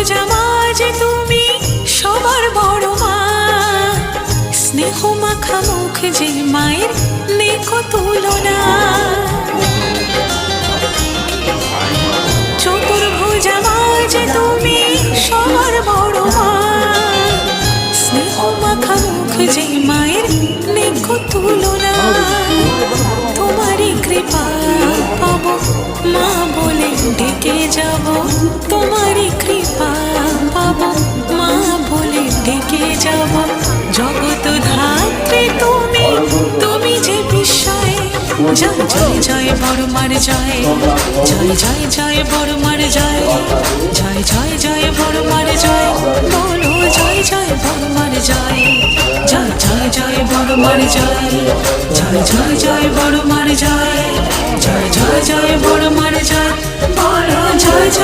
চতুর্ভুজা মা যে তুমি সবার বড় মা, স্নেহ মাখা মুখ যে মায়ের নেকো তুলনা। চতুর্ভুজা মা যে তুমি সবার বড় মা, স্নেহ মাখা মুখ যে মায়ের নেকো তুলনা। তোমারই কৃপা পাবো মা বলে ডেকে যাব, তোমারই কৃপা পাবো মা বলে ডেকে যাব। জগৎ ধাত্রী তুমি, তুমি যে বিস্ময়। জয় জয় জয় বড় মার জয়, জয় জয় জয় বড় মার জয়, জয় জয় জয় বড় মার জয়। বলো জয় জয় বড় মার জয়, জয় জয় জয় বড় মার জয়, জয় জয় জয় বড় মার জয়, জয় জয় জয় বড় মার জয়। বলো জয় জয়।